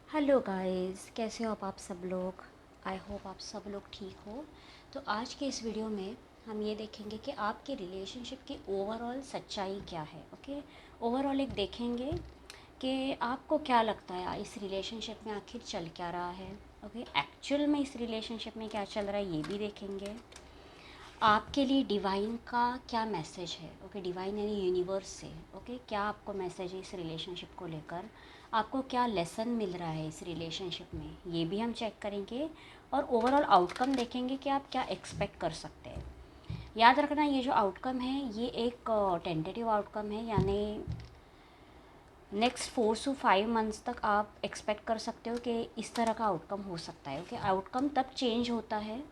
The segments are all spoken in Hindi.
हेलो गाइस, कैसे हो आप सब लोग। आई होप आप सब लोग ठीक हो। तो आज के इस वीडियो में हम ये देखेंगे कि आपके रिलेशनशिप की ओवरऑल सच्चाई क्या है। ओके, ओवरऑल एक देखेंगे कि आपको क्या लगता है इस रिलेशनशिप में आखिर चल क्या रहा है। ओके, एक्चुअल में इस रिलेशनशिप में क्या चल रहा है ये भी देखेंगे। आपके लिए डिवाइन का क्या मैसेज है। ओके, डिवाइन यानी यूनिवर्स से ओके क्या आपको मैसेज है इस रिलेशनशिप को लेकर, आपको क्या लेसन मिल रहा है इस रिलेशनशिप में, ये भी हम चेक करेंगे। और ओवरऑल आउटकम देखेंगे कि आप क्या एक्सपेक्ट कर सकते हैं। याद रखना, ये जो आउटकम है ये एक टेंटेटिव आउटकम है, यानी नेक्स्ट 4 से 5 मंथ्स तक आप एक्सपेक्ट कर सकते हो कि इस तरह का आउटकम हो सकता है। ओके, आउटकम तब चेंज होता है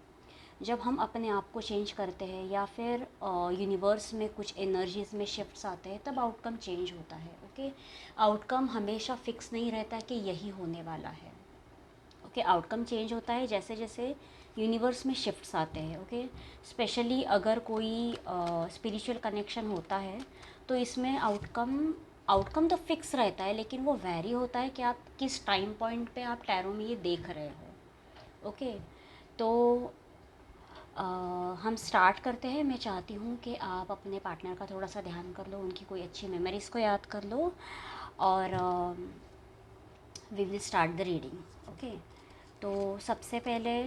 जब हम अपने आप को चेंज करते हैं या फिर यूनिवर्स में कुछ एनर्जीज में शिफ्ट्स आते हैं, तब आउटकम चेंज होता है। ओके, आउटकम हमेशा फिक्स नहीं रहता कि यही होने वाला है। ओके, आउटकम चेंज होता है जैसे जैसे यूनिवर्स में शिफ्ट्स आते हैं। ओके, स्पेशली अगर कोई स्पिरिचुअल कनेक्शन होता है तो इसमें आउटकम आउटकम तो फिक्स रहता है, लेकिन वो वैरी होता है कि आप किस टाइम पॉइंट पे आप टैरो में ये देख रहे हो। ओके, तो हम स्टार्ट करते हैं। मैं चाहती हूँ कि आप अपने पार्टनर का थोड़ा सा ध्यान कर लो, उनकी कोई अच्छी मेमोरीज़ को याद कर लो, और we will start the reading. Okay, तो सबसे पहले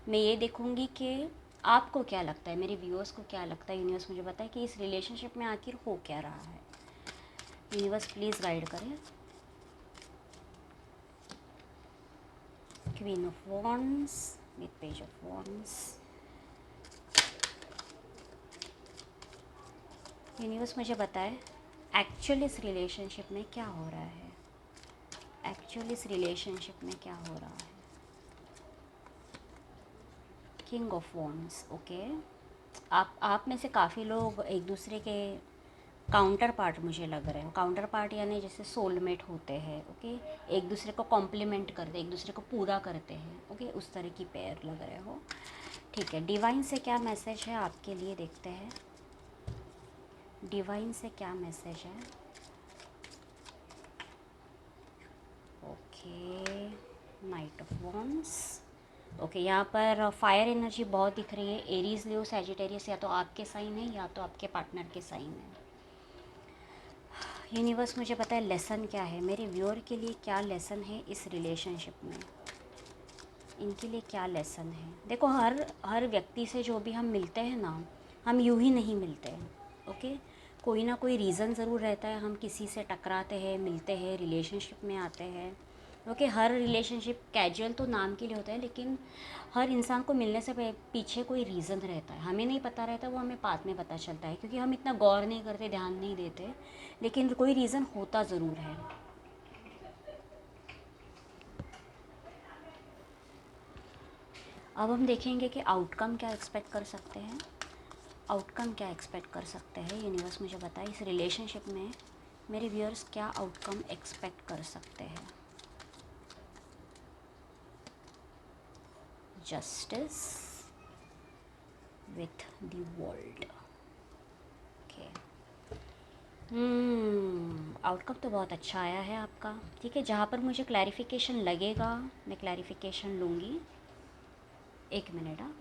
मैं ये देखूँगी कि आपको क्या लगता है, मेरे व्यूअर्स को क्या लगता है। यूनिवर्स मुझे बताए कि इस रिलेशनशिप में आखिर हो क्या रहा है। यूनिवर्स प्लीज़ गाइड करें। Queen of wands with page of wands. Universe मुझे बताए एक्चुअली इस रिलेशनशिप में क्या हो रहा है। एक्चुअली इस रिलेशनशिप में क्या हो रहा है। King of wands. ओके, आप में से काफ़ी लोग एक दूसरे के काउंटर पार्ट मुझे लग रहे हो। काउंटर पार्ट यानी जैसे सोलमेट होते हैं। ओके, एक दूसरे को कॉम्प्लीमेंट करते हैं, एक दूसरे को पूरा करते हैं। ओके, उस तरह की पेयर लग रहे हो। ठीक है, डिवाइन से क्या मैसेज है आपके लिए, देखते हैं डिवाइन से क्या मैसेज है। Okay, night of wands. Okay, यहाँ पर फायर एनर्जी बहुत दिख रही है। एरीज, लियो, सैजिटेरियस या तो आपके साइन है या तो आपके पार्टनर के साइन है। यूनिवर्स मुझे पता है लेसन क्या है, मेरे व्यूअर के लिए क्या लेसन है इस रिलेशनशिप में, इनके लिए क्या लेसन है। देखो, हर हर व्यक्ति से जो भी हम मिलते हैं ना, हम यूं ही नहीं मिलते हैं। ओके, कोई ना कोई रीज़न ज़रूर रहता है, हम किसी से टकराते हैं, मिलते हैं, रिलेशनशिप में आते हैं। ओके, हर रिलेशनशिप कैजुअल तो नाम के लिए होता है, लेकिन हर इंसान को मिलने से पीछे कोई रीज़न रहता है। हमें नहीं पता रहता, वो हमें बाद में पता चलता है, क्योंकि हम इतना गौर नहीं करते, ध्यान नहीं देते, लेकिन कोई रीज़न होता ज़रूर है। अब हम देखेंगे कि आउटकम क्या एक्सपेक्ट कर सकते हैं। आउटकम क्या एक्सपेक्ट कर सकते हैं, यूनिवर्स मुझे बताए इस रिलेशनशिप में मेरे व्यूअर्स क्या आउटकम एक्सपेक्ट कर सकते हैं। Justice with the world. Okay, outcome तो बहुत अच्छा आया है आपका। ठीक है, जहाँ पर मुझे क्लैरिफिकेशन लगेगा मैं क्लैरिफिकेशन लूँगी। एक मिनट। हाँ,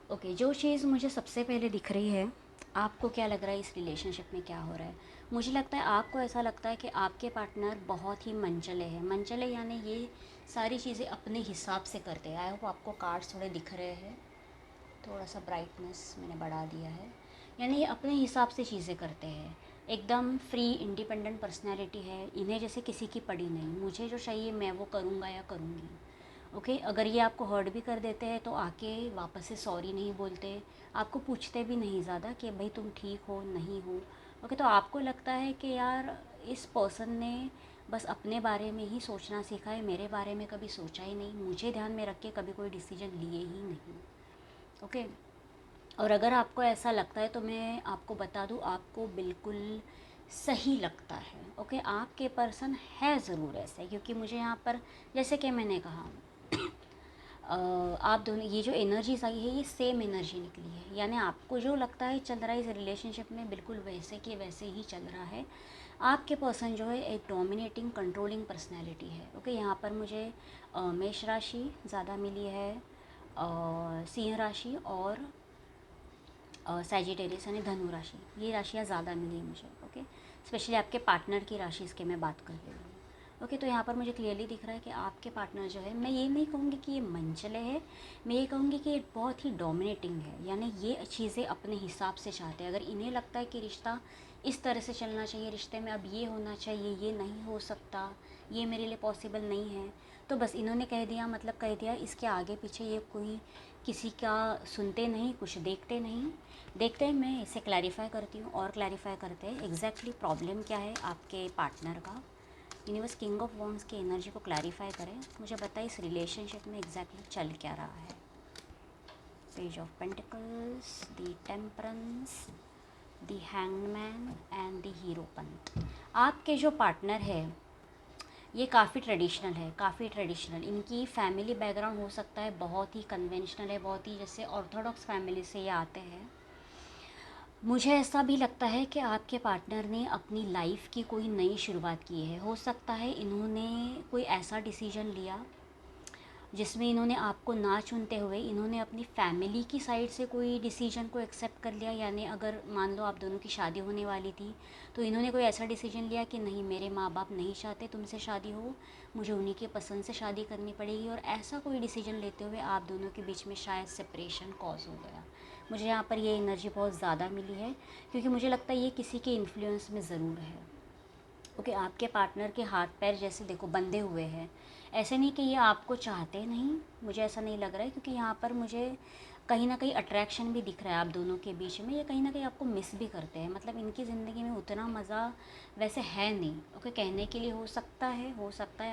ओके, जो चीज़ मुझे सबसे पहले दिख रही है, आपको क्या लग रहा है इस रिलेशनशिप में क्या हो रहा है। मुझे लगता है आपको ऐसा लगता है कि आपके पार्टनर बहुत ही मनचले हैं। मनचले यानी ये सारी चीज़ें अपने हिसाब से करते हैं। आई होप आपको कार्ड्स थोड़े दिख रहे हैं, थोड़ा सा ब्राइटनेस मैंने बढ़ा दिया है। यानी ये अपने हिसाब से चीज़ें करते हैं, एकदम फ्री इंडिपेंडेंट पर्सनैलिटी है, इन्हें जैसे किसी की पड़ी नहीं, मुझे जो चाहिए मैं वो करूँगा या करूँगी। ओके, अगर ये आपको हर्ट भी कर देते हैं तो आके वापस से सॉरी नहीं बोलते, आपको पूछते भी नहीं ज़्यादा कि भाई तुम ठीक हो नहीं हो। ओके, तो आपको लगता है कि यार इस पर्सन ने बस अपने बारे में ही सोचना सीखा है, मेरे बारे में कभी सोचा ही नहीं, मुझे ध्यान में रख के कभी कोई डिसीजन लिए ही नहीं। ओके, और अगर आपको ऐसा लगता है तो मैं आपको बता दूँ, आपको बिल्कुल सही लगता है। ओके, आपके पर्सन है ज़रूर ऐसे, क्योंकि मुझे यहाँ पर जैसे कि मैंने कहा आप दोनों ये जो एनर्जीज आई है ये सेम एनर्जी निकली है, यानी आपको जो लगता है चल रहा है इस रिलेशनशिप में बिल्कुल वैसे के वैसे ही चल रहा है। आपके पर्सन जो है एक डोमिनेटिंग कंट्रोलिंग पर्सनैलिटी है। ओके, यहाँ पर मुझे मेष राशि ज़्यादा मिली है, सिंह राशि और सैजिटेरियस यानी धनु राशि, ये राशियाँ ज़्यादा मिली मुझे। ओके, स्पेशली आपके पार्टनर की राशि इसके मैं बात कर रही हूँ। ओके, तो यहाँ पर मुझे क्लियरली दिख रहा है कि आपके पार्टनर जो है, मैं ये नहीं कहूँगी कि ये मनचले है, मैं ये कहूँगी कि ये बहुत ही डोमिनेटिंग है, यानी ये चीज़ें अपने हिसाब से चाहते हैं। अगर इन्हें लगता है कि रिश्ता इस तरह से चलना चाहिए, रिश्ते में अब ये होना चाहिए, ये नहीं हो सकता, ये मेरे लिए पॉसिबल नहीं है, तो बस इन्होंने कह दिया, मतलब कह दिया। इसके आगे पीछे ये कोई किसी का सुनते नहीं, कुछ देखते नहीं। देखते हैं, मैं इसे क्लैरिफाई करती हूँ और क्लैरिफाई करते हैं एग्जैक्टली प्रॉब्लम क्या है आपके पार्टनर का। यूनिवर्स किंग ऑफ वॉन्ड्स की एनर्जी को क्लैरिफाई करें, मुझे बताइए इस रिलेशनशिप में एग्जैक्टली चल क्या रहा है। Page of pentacles, the temperance, the hangman and the hierophant. आपके जो पार्टनर है ये काफ़ी ट्रेडिशनल है, काफ़ी ट्रेडिशनल। इनकी फैमिली बैकग्राउंड हो सकता है बहुत ही कन्वेंशनल है, बहुत ही जैसे ऑर्थोडॉक्स फैमिली से ये आते हैं। मुझे ऐसा भी लगता है कि आपके पार्टनर ने अपनी लाइफ की कोई नई शुरुआत की है। हो सकता है इन्होंने कोई ऐसा डिसीजन लिया जिसमें इन्होंने आपको ना चुनते हुए इन्होंने अपनी फैमिली की साइड से कोई डिसीजन को एक्सेप्ट कर लिया। यानी अगर मान लो आप दोनों की शादी होने वाली थी, तो इन्होंने कोई ऐसा डिसीजन लिया कि नहीं, मेरे माँ बाप नहीं चाहते तुमसे शादी हो, मुझे उन्हीं के पसंद से शादी करनी पड़ेगी, और ऐसा कोई डिसीजन लेते हुए आप दोनों के बीच में शायद सेपरेशन कॉज हो गया। मुझे यहाँ पर ये एनर्जी बहुत ज़्यादा मिली है, क्योंकि मुझे लगता है ये किसी के इन्फ्लुएंस में ज़रूर है। ओके, आपके पार्टनर के हाथ पैर जैसे देखो बंधे हुए हैं। ऐसे नहीं कि ये आपको चाहते नहीं, मुझे ऐसा नहीं लग रहा है, क्योंकि यहाँ पर मुझे कहीं ना कहीं अट्रैक्शन भी दिख रहा है आप दोनों के बीच में। ये कहीं ना कहीं आपको मिस भी करते हैं, मतलब इनकी ज़िंदगी में उतना मज़ा वैसे है नहीं। ओके, कहने के लिए हो सकता है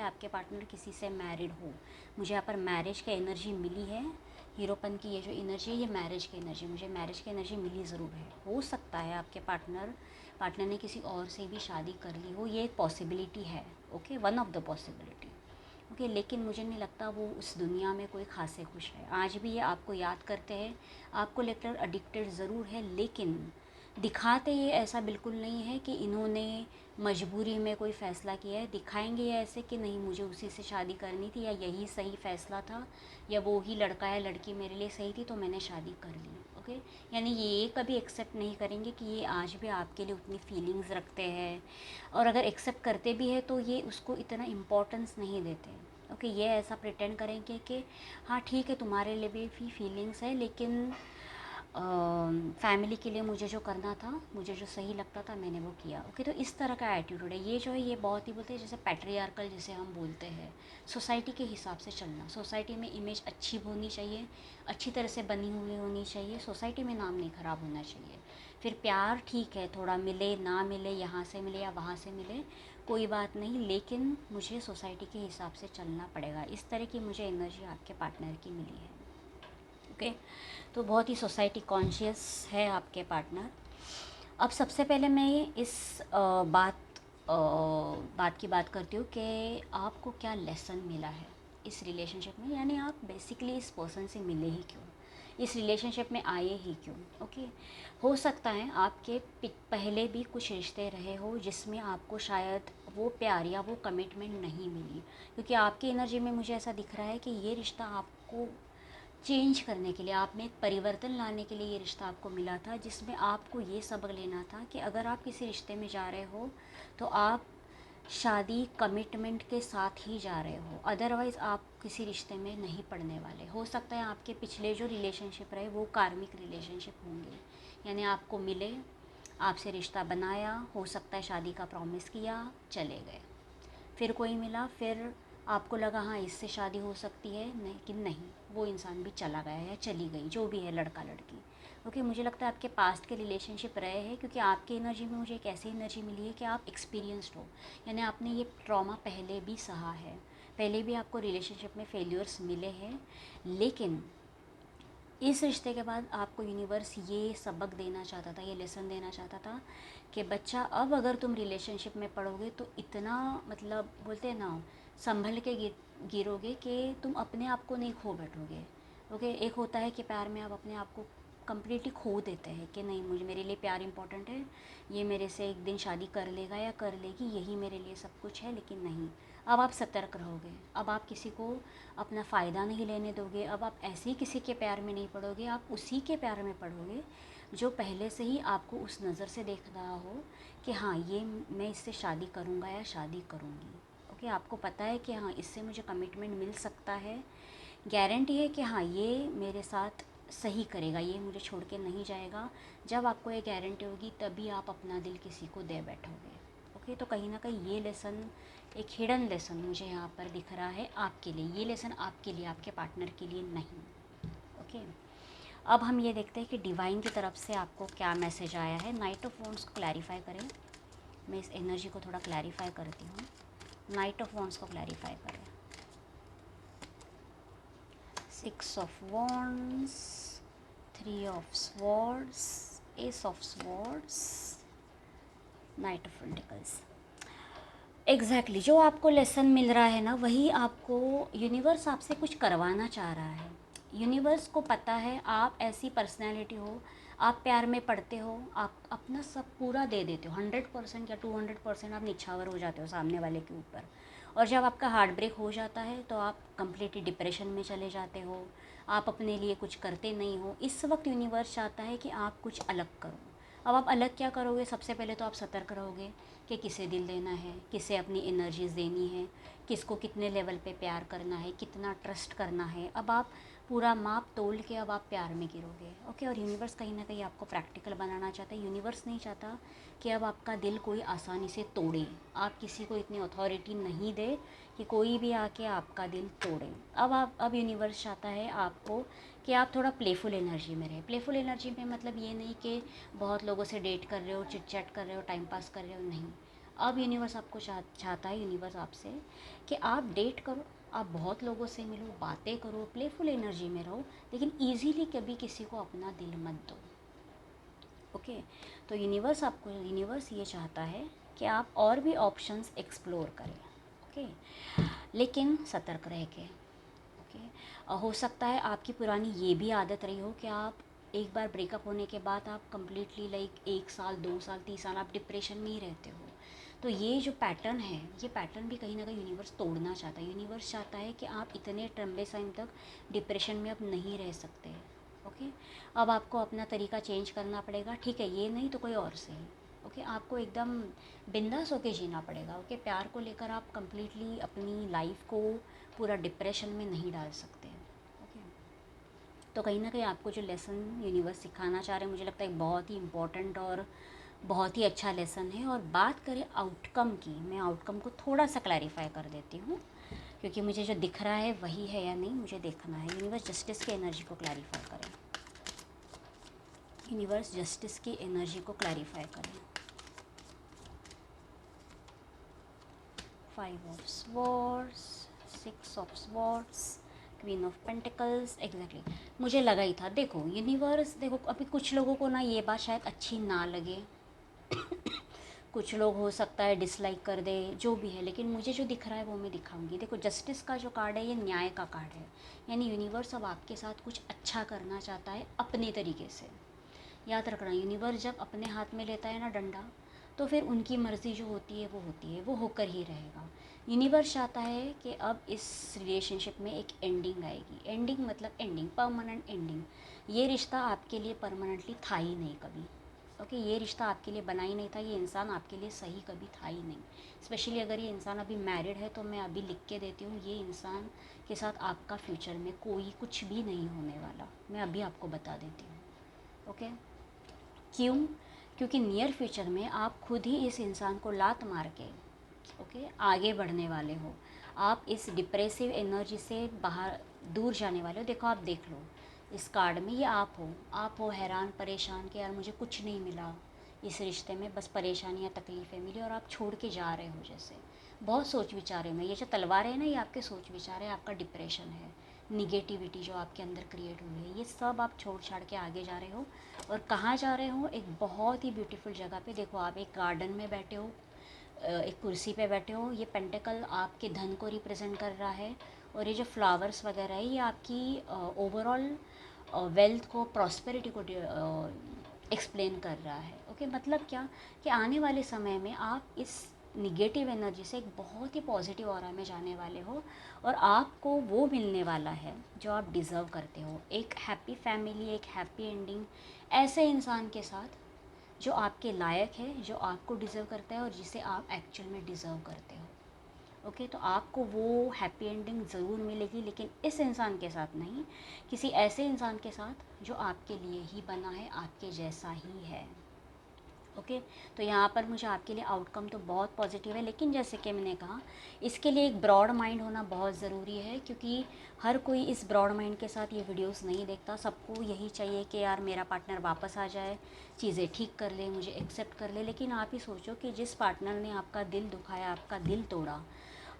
आपके पार्टनर किसी से मैरिड हो। मुझे यहाँ पर मैरिज की एनर्जी मिली है। हीरोपन की ये जो एनर्जी है, ये मैरिज की एनर्जी, मुझे मैरिज की एनर्जी मिली ज़रूर है। हो सकता है आपके पार्टनर ने किसी और से भी शादी कर ली हो, ये एक पॉसिबिलिटी है। Okay, one of the possibility. Okay, लेकिन मुझे नहीं लगता वो उस दुनिया में कोई खासे खुश है। आज भी ये आपको याद करते हैं, आपको लेकर एडिक्टेड ज़रूर है, लेकिन दिखाते ये ऐसा बिल्कुल नहीं है कि इन्होंने मजबूरी में कोई फ़ैसला किया है। दिखाएंगे ये ऐसे कि नहीं, मुझे उसी से शादी करनी थी, या यही सही फ़ैसला था, या वो ही लड़का या लड़की मेरे लिए सही थी तो मैंने शादी कर ली। ओके, यानी ये कभी एक्सेप्ट नहीं करेंगे कि ये आज भी आपके लिए उतनी फीलिंग्स रखते हैं, और अगर एक्सेप्ट करते भी है तो ये उसको इतना इम्पोर्टेंस नहीं देते। ओके, ये ऐसा प्रिटेंड करेंगे कि हाँ ठीक है, तुम्हारे लिए भी फीलिंग्स है, लेकिन फैमिली के लिए मुझे जो करना था, मुझे जो सही लगता था, मैंने वो किया। ओके, तो इस तरह का एटीट्यूड है ये जो है, ये बहुत ही बोलते हैं जैसे पैट्रियार्कल जिसे हम बोलते हैं, सोसाइटी के हिसाब से चलना। सोसाइटी में इमेज अच्छी होनी चाहिए, अच्छी तरह से बनी हुई होनी चाहिए, सोसाइटी में नाम नहीं ख़राब होना चाहिए। फिर प्यार ठीक है, थोड़ा मिले ना मिले, यहाँ से मिले या वहाँ से मिले, कोई बात नहीं, लेकिन मुझे सोसाइटी के हिसाब से चलना पड़ेगा। इस तरह की मुझे एनर्जी आपके पार्टनर की मिली है। ओके, तो बहुत ही सोसाइटी कॉन्शियस है आपके पार्टनर। अब सबसे पहले मैं इस बात की बात करती हूँ कि आपको क्या लेसन मिला है इस रिलेशनशिप में, यानी आप बेसिकली इस पर्सन से मिले ही क्यों, इस रिलेशनशिप में आए ही क्यों। ओके, हो सकता है आपके पहले भी कुछ रिश्ते रहे हो जिसमें आपको शायद वो प्यार या वो कमिटमेंट नहीं मिली, क्योंकि आपकी एनर्जी में मुझे ऐसा दिख रहा है कि ये रिश्ता आपको चेंज करने के लिए, आप में एक परिवर्तन लाने के लिए ये रिश्ता आपको मिला था, जिसमें आपको ये सबक लेना था कि अगर आप किसी रिश्ते में जा रहे हो तो आप शादी कमिटमेंट के साथ ही जा रहे हो, अदरवाइज़ आप किसी रिश्ते में नहीं पड़ने वाले। हो सकता है आपके पिछले जो रिलेशनशिप रहे वो कार्मिक रिलेशनशिप होंगे, यानी आपको मिले, आपसे रिश्ता बनाया, हो सकता है शादी का प्रॉमिस किया, चले गए, फिर कोई मिला, फिर आपको लगा हाँ इससे शादी हो सकती है, लेकिन नहीं, वो इंसान भी चला गया या चली गई, जो भी है, लड़का लड़की। ओके, मुझे लगता है आपके पास्ट के रिलेशनशिप रहे हैं, क्योंकि आपकी एनर्जी में मुझे एक ऐसी एनर्जी मिली है कि आप एक्सपीरियंस्ड हो, यानी आपने ये ट्रॉमा पहले भी सहा है, पहले भी आपको रिलेशनशिप में फेल्यूर्स मिले हैं, लेकिन इस रिश्ते के बाद आपको यूनिवर्स ये सबक देना चाहता था, ये लेसन देना चाहता था कि बच्चा, अब अगर तुम रिलेशनशिप में पढ़ोगे तो इतना, मतलब बोलते हैं ना, संभल के गिरोगे कि तुम अपने आप को नहीं खो बैठोगे। ओके, एक होता है कि प्यार में आप अपने आप को कंप्लीटली खो देते हैं कि नहीं, मुझे मेरे लिए प्यार इंपॉर्टेंट है, ये मेरे से एक दिन शादी कर लेगा या कर लेगी, यही मेरे लिए सब कुछ है। लेकिन नहीं, अब आप सतर्क रहोगे, अब आप किसी को अपना फ़ायदा नहीं लेने दोगे, अब आप ऐसे ही किसी के प्यार में नहीं पड़ोगे, आप उसी के प्यार में पड़ोगे जो पहले से ही आपको उस नज़र से देख रहा हो कि हाँ, ये मैं इससे शादी करूँगा या शादी करूँगी। ओके, आपको पता है कि हाँ, इससे मुझे कमिटमेंट मिल सकता है, गारंटी है कि हाँ, ये मेरे साथ सही करेगा, ये मुझे छोड़ के नहीं जाएगा। जब आपको ये गारंटी होगी तभी आप अपना दिल किसी को दे बैठोगे। ओके, तो कहीं ना कहीं ये लेसन, एक हिडन लेसन मुझे यहाँ पर दिख रहा है आपके लिए। ये लेसन आपके लिए, आपके पार्टनर के लिए नहीं। ओके, अब हम ये देखते हैं कि डिवाइन की तरफ से आपको क्या मैसेज आया है। नाइट ऑफ वॉन्ड्स को क्लैरिफाई करें। मैं इस एनर्जी को थोड़ा क्लैरिफाई करती हूँ। नाइट ऑफ वॉन्ड्स को क्लैरिफाई करें। 6 of wands, 3 of swords, S of swords, night of pentacles. Exactly जो आपको लेसन मिल रहा है ना, वही आपको यूनिवर्स आपसे कुछ करवाना चाह रहा है। यूनिवर्स को पता है आप ऐसी पर्सनैलिटी हो, आप प्यार में पड़ते हो, आप अपना सब पूरा दे देते हो, 100% या 200% आप निछावर हो जाते हो सामने वाले के ऊपर। और जब आपका हार्ट ब्रेक हो जाता है तो आप कंप्लीटली डिप्रेशन में चले जाते हो, आप अपने लिए कुछ करते नहीं हो। इस वक्त यूनिवर्स चाहता है कि आप कुछ अलग करो। अब आप अलग क्या करोगे? सबसे पहले तो आप सतर्क रहोगे कि किसे दिल देना है, किसे अपनी एनर्जीज देनी है, किसको कितने लेवल पे प्यार करना है, कितना ट्रस्ट करना है। अब आप पूरा माप तोल के अब आप प्यार में गिरोगे। ओके, और यूनिवर्स कहीं ना कहीं आपको प्रैक्टिकल बनाना चाहता है। यूनिवर्स नहीं चाहता कि अब आपका दिल कोई आसानी से तोड़े। आप किसी को इतनी अथॉरिटी नहीं दे कि कोई भी आके आपका दिल तोड़े। अब यूनिवर्स चाहता है आपको कि आप थोड़ा प्लेफुल एनर्जी में रहें। प्लेफुल एनर्जी में मतलब ये नहीं कि बहुत लोगों से डेट कर रहे हो, चिट चैट कर रहे हो, टाइम पास कर रहे हो, नहीं। अब यूनिवर्स आपको चाहता है, यूनिवर्स आपसे, कि आप डेट करो, आप बहुत लोगों से मिलो, बातें करो, प्लेफुल एनर्जी में रहो, लेकिन ईजीली कभी किसी को अपना दिल मत दो। ओके, तो यूनिवर्स ये चाहता है कि आप और भी ऑप्शंस एक्सप्लोर करें। ओके, लेकिन सतर्क रह के। ओके, हो सकता है आपकी पुरानी ये भी आदत रही हो कि आप एक बार ब्रेकअप होने के बाद आप कम्प्लीटली लाइक 1 साल, 2 साल, 3 साल आप डिप्रेशन में ही रहते हो। तो ये जो पैटर्न है, ये पैटर्न भी कहीं ना कहीं यूनिवर्स तोड़ना चाहता है। यूनिवर्स चाहता है कि आप इतने लंबे टाइम तक डिप्रेशन में अब नहीं रह सकते। ओके, अब आपको अपना तरीका चेंज करना पड़ेगा। ठीक है, ये नहीं तो कोई और सही। ओके, आपको एकदम बिंदास होके जीना पड़ेगा। ओके, प्यार को लेकर आप कम्प्लीटली अपनी लाइफ को पूरा डिप्रेशन में नहीं डाल सकते। ओके, तो कहीं ना कहीं आपको जो लेसन यूनिवर्स सिखाना चाह रहे हैं, मुझे लगता है बहुत ही इम्पोर्टेंट और बहुत ही अच्छा लेसन है। और बात करें आउटकम की, मैं आउटकम को थोड़ा सा क्लैरिफाई कर देती हूँ, क्योंकि मुझे जो दिख रहा है वही है या नहीं मुझे देखना है। यूनिवर्स जस्टिस की एनर्जी को क्लैरिफाई करें। यूनिवर्स जस्टिस की एनर्जी को क्लैरिफाई करें। 5 of swords, 6 of swords, queen of pentacles. Exactly मुझे लगा ही था। देखो यूनिवर्स, देखो अभी कुछ लोगों को ना ये बात शायद अच्छी ना लगे, कुछ लोग हो सकता है डिसलाइक कर दे, जो भी है, लेकिन मुझे जो दिख रहा है वो मैं दिखाऊंगी। देखो जस्टिस का जो कार्ड है ये न्याय का कार्ड है, यानी यूनिवर्स अब आपके साथ कुछ अच्छा करना चाहता है अपने तरीके से। याद रखना, यूनिवर्स जब अपने हाथ में लेता है ना डंडा, तो फिर उनकी मर्ज़ी जो होती है वो होती है, वो होकर ही रहेगा। यूनिवर्स चाहता है कि अब इस रिलेशनशिप में एक एंडिंग आएगी। एंडिंग मतलब एंडिंग, परमानेंट एंडिंग। ये रिश्ता आपके लिए परमानेंटली था ही नहीं कभी। ओके, ये रिश्ता आपके लिए बना ही नहीं था, ये इंसान आपके लिए सही कभी था ही नहीं। स्पेशली अगर ये इंसान अभी मैरिड है तो मैं अभी लिख के देती हूँ, ये इंसान के साथ आपका फ्यूचर में कोई कुछ भी नहीं होने वाला, मैं अभी आपको बता देती हूँ। ओके, क्यों? क्योंकि नियर फ्यूचर में आप खुद ही इस इंसान को लात मार के आगे बढ़ने वाले हो। आप इस डिप्रेसिव एनर्जी से बाहर दूर जाने वाले हो। देखो, आप देख लो इस कार्ड में, ये आप हो हैरान परेशान कि यार मुझे कुछ नहीं मिला इस रिश्ते में, बस परेशानियाँ तकलीफ़ें मिली और आप छोड़ के जा रहे हो। जैसे बहुत सोच विचारे में, ये जो तलवार है ना, ये आपके सोच विचार है, आपका डिप्रेशन है, निगेटिविटी जो आपके अंदर क्रिएट हुई है, ये सब आप छोड़ छाड़ के आगे जा रहे हो। और कहाँ जा रहे हो? एक बहुत ही ब्यूटीफुल जगह पे। देखो, आप एक गार्डन में बैठे हो, एक कुर्सी पे बैठे हो। ये पेंटिकल आपके धन को रिप्रेजेंट कर रहा है, और ये जो फ्लावर्स वगैरह है ये आपकी ओवरऑल वेल्थ को, प्रॉस्पेरिटी को एक्सप्लेन कर रहा है। ओके, मतलब क्या कि आने वाले समय में आप इस निगेटिव एनर्जी से एक बहुत ही पॉजिटिव ऑरा में जाने वाले हो और आपको वो मिलने वाला है जो आप डिज़र्व करते हो। एक हैप्पी फैमिली, एक हैप्पी एंडिंग ऐसे इंसान के साथ जो आपके लायक है, जो आपको डिज़र्व करता है और जिसे आप एक्चुअल में डिज़र्व करते हो। ओके, तो आपको वो हैप्पी एंडिंग ज़रूर मिलेगी, लेकिन इस इंसान के साथ नहीं, किसी ऐसे इंसान के साथ जो आपके लिए ही बना है, आपके जैसा ही है। ओके, तो यहाँ पर मुझे आपके लिए आउटकम तो बहुत पॉजिटिव है, लेकिन जैसे कि मैंने कहा, इसके लिए एक ब्रॉड माइंड होना बहुत ज़रूरी है, क्योंकि हर कोई इस ब्रॉड माइंड के साथ ये वीडियोस नहीं देखता। सबको यही चाहिए कि यार मेरा पार्टनर वापस आ जाए, चीज़ें ठीक कर ले, मुझे एक्सेप्ट कर ले। लेकिन आप ही सोचो कि जिस पार्टनर ने आपका दिल दुखाया, आपका दिल तोड़ा,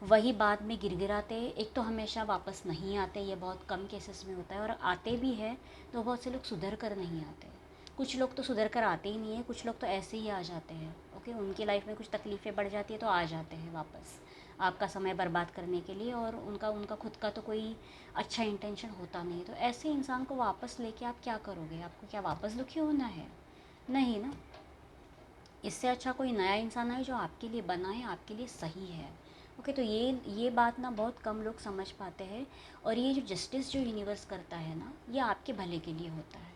वही बाद में गिड़गिड़ाते, एक तो हमेशा वापस नहीं आते, ये बहुत कम केसेस में होता है, और आते भी हैं तो बहुत से लोग सुधर कर नहीं आते। कुछ लोग तो सुधर कर आते ही नहीं है, कुछ लोग तो ऐसे ही आ जाते हैं। ओके, उनकी लाइफ में कुछ तकलीफ़ें बढ़ जाती है तो आ जाते हैं वापस आपका समय बर्बाद करने के लिए, और उनका उनका खुद का तो कोई अच्छा इंटेंशन होता नहीं है। तो ऐसे इंसान को वापस लेके आप क्या करोगे? आपको क्या वापस दुखी होना है? नहीं ना। इससे अच्छा कोई नया इंसान आए जो आपके लिए बना है, आपके लिए सही है। ओके, तो ये बात ना बहुत कम लोग समझ पाते हैं, और ये जो जस्टिस जो यूनिवर्स करता है ना, ये आपके भले के लिए होता है।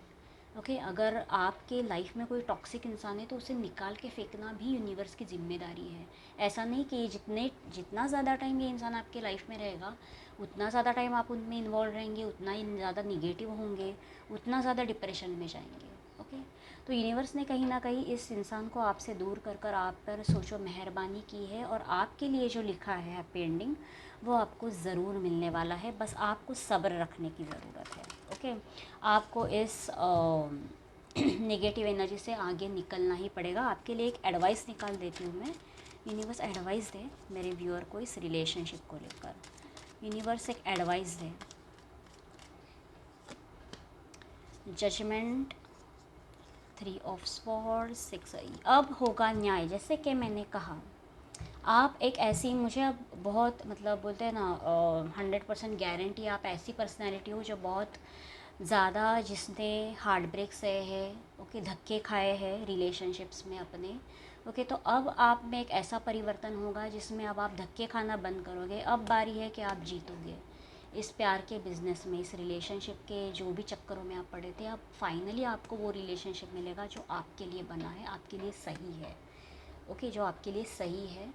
ओके, अगर आपके लाइफ में कोई टॉक्सिक इंसान है तो उसे निकाल के फेंकना भी यूनिवर्स की जिम्मेदारी है। ऐसा नहीं कि जितना ज़्यादा टाइम ये इंसान आपके लाइफ में रहेगा, उतना ज़्यादा टाइम आप उनमें इन्वॉल्व रहेंगे, उतना ही ज़्यादा निगेटिव होंगे, उतना ज़्यादा डिप्रेशन में जाएंगे। ओके, तो यूनिवर्स ने कहीं ना कहीं इस इंसान को आपसे दूर कर कर आप पर सोचो मेहरबानी की है, और आपके लिए जो लिखा है हैप्पी एंडिंग वो आपको ज़रूर मिलने वाला है। बस आपको सब्र रखने की ज़रूरत है। ओके, आपको इस नेगेटिव एनर्जी से आगे निकलना ही पड़ेगा। आपके लिए एक एडवाइस निकाल देती हूँ मैं। यूनिवर्स एडवाइस दे मेरे व्यूअर को इस रिलेशनशिप को लेकर। यूनिवर्स एक एडवाइस दे। Judgment, 3 of swords, 6। अब होगा न्याय। जैसे कि मैंने कहा, आप एक ऐसी, मुझे अब बहुत मतलब बोलते हैं ना 100% गारंटी, आप ऐसी पर्सनैलिटी हो जो बहुत ज़्यादा, जिसने हार्ट ब्रेक सहे है, ओके, धक्के खाए हैं रिलेशनशिप्स में अपने। ओके, तो अब आप में एक ऐसा परिवर्तन होगा जिसमें अब आप धक्के खाना बंद करोगे। अब बारी है कि आप जीतोगे इस प्यार के बिज़नेस में, इस रिलेशनशिप के जो भी चक्करों में आप पड़े थे। अब फाइनली आपको वो रिलेशनशिप मिलेगा जो आपके लिए बना है, आपके लिए सही है। ओके, जो आपके लिए सही है,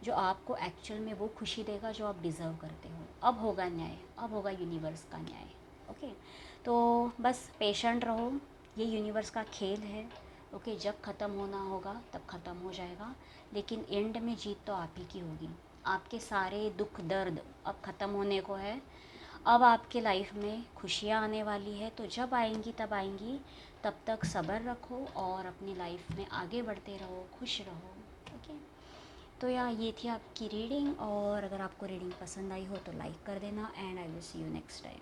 जो आपको एक्चुअल में वो खुशी देगा जो आप डिज़र्व करते हो। अब होगा न्याय, अब होगा यूनिवर्स का न्याय। ओके, तो बस पेशेंट रहो, ये यूनिवर्स का खेल है। ओके, जब ख़त्म होना होगा तब ख़त्म हो जाएगा, लेकिन एंड में जीत तो आप ही की होगी। आपके सारे दुख दर्द अब ख़त्म होने को है। अब आपके लाइफ में खुशियाँ आने वाली है, तो जब आएंगी तब आएंगी। तब तक सब्र रखो और अपनी लाइफ में आगे बढ़ते रहो, खुश रहो। ओके, तो यार ये थी आपकी रीडिंग, और अगर आपको रीडिंग पसंद आई हो तो लाइक कर देना, and I will see you next time.